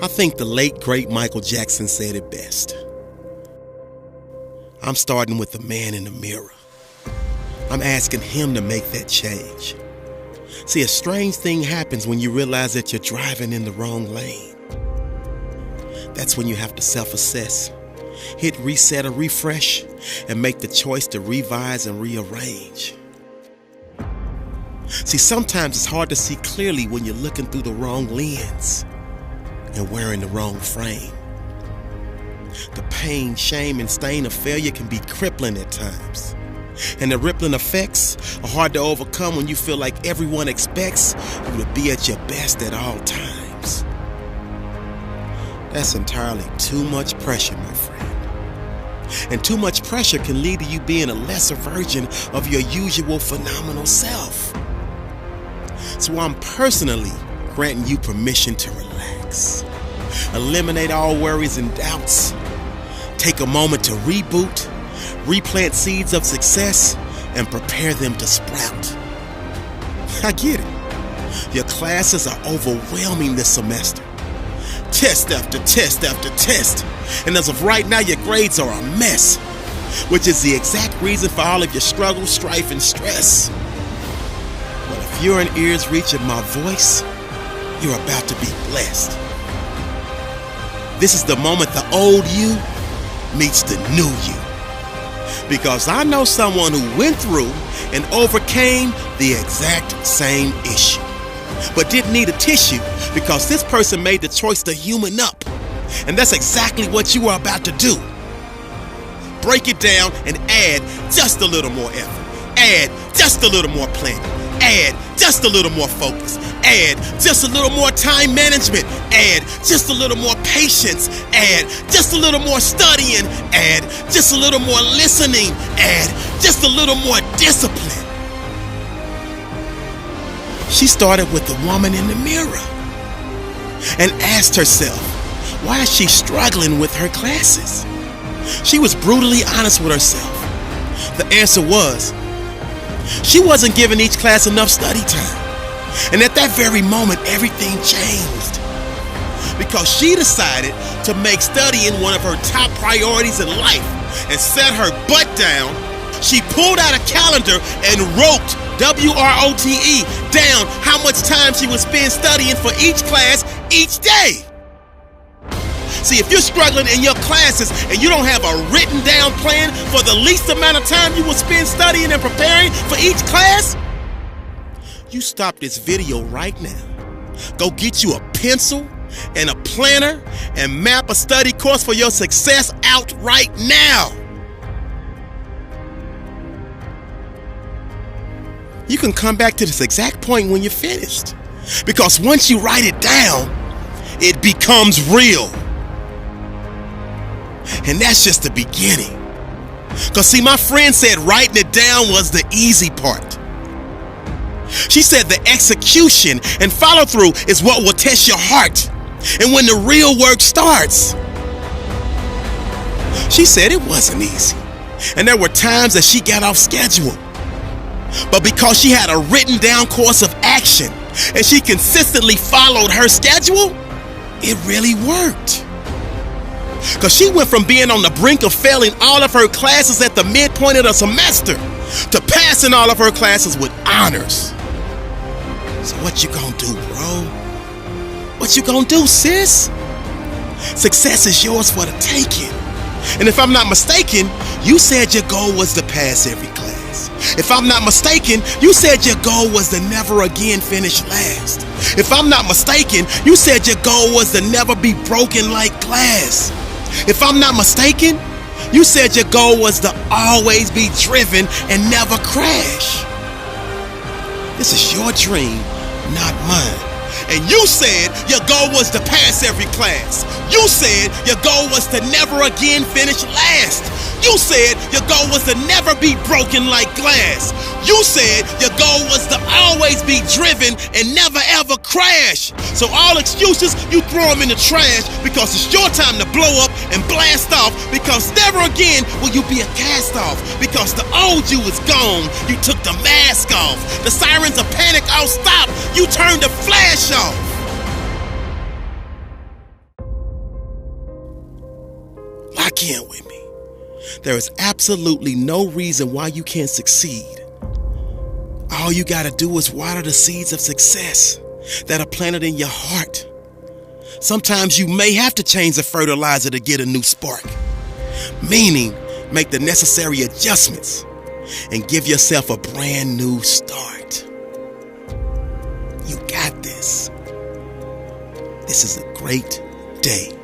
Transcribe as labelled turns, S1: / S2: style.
S1: I think the late, great Michael Jackson said it best. I'm starting with the man in the mirror. I'm asking him to make that change. See, a strange thing happens when you realize that you're driving in the wrong lane. That's when you have to self-assess, hit reset or refresh, and make the choice to revise and rearrange. See, sometimes it's hard to see clearly when you're looking through the wrong lens and wearing the wrong frame. The pain, shame, and stain of failure can be crippling at times. And the rippling effects are hard to overcome when you feel like everyone expects you to be at your best at all times. That's entirely too much pressure, my friend. And too much pressure can lead to you being a lesser version of your usual phenomenal self. So I'm personally granting you permission to relax. Eliminate all worries and doubts. Take a moment to reboot, replant seeds of success, and prepare them to sprout. I get it. Your classes are overwhelming this semester. Test after test after test. And as of right now, your grades are a mess, which is the exact reason for all of your struggle, strife, and stress. But if you're in ears reach of my voice, you're about to be blessed. This is the moment the old you meets the new you. Because I know someone who went through and overcame the exact same issue, but didn't need a tissue because this person made the choice to human up. And that's exactly what you are about to do. Break it down and add just a little more effort. Add just a little more planning. Add just a little more focus. Add just a little more time management. Add just a little more patience. Add just a little more studying. Add just a little more listening. Add just a little more discipline. She started with the woman in the mirror and asked herself, why is she struggling with her classes? She was brutally honest with herself. The answer was, she wasn't giving each class enough study time. And at that very moment, everything changed. Because she decided to make studying one of her top priorities in life and set her butt down. She pulled out a calendar and wrote, W-R-O-T-E, down how much time she would spend studying for each class each day. See, if you're struggling in your classes and you don't have a written down plan for the least amount of time you will spend studying and preparing for each class, you stop this video right now. Go get you a pencil and a planner and map a study course for your success out right now. You can come back to this exact point when you're finished. Because once you write it down, it becomes real. And that's just the beginning. Because see, my friend said writing it down was the easy part. She said the execution and follow through is what will test your heart. And when the real work starts. She said it wasn't easy. And there were times that she got off schedule. But because she had a written down course of action and she consistently followed her schedule, it really worked. Because she went from being on the brink of failing all of her classes at the midpoint of the semester to passing all of her classes with honors. So what you gonna do, bro? What you gonna do, sis? Success is yours for the taking. And if I'm not mistaken, you said your goal was to pass every class. If I'm not mistaken, you said your goal was to never again finish last. If I'm not mistaken, you said your goal was to never be broken like glass. If I'm not mistaken, you said your goal was to always be driven and never crash. This is your dream, not mine. And you said your goal was to pass every class. You said your goal was to never again finish last. You said your goal was to never be broken like glass. You said your goal was to always be driven and never ever crash. So all excuses, you throw them in the trash because it's your time to blow up and blast off, because never again will you be a cast off, because the old you is gone. You took the mask off. The sirens of panic all stopped. You turned the flash off. again with me. There is absolutely no reason why you can't succeed. All you gotta do is water the seeds of success that are planted in your heart. Sometimes you may have to change the fertilizer to get a new spark, meaning make the necessary adjustments and give yourself a brand new start. You got this. This is a great day.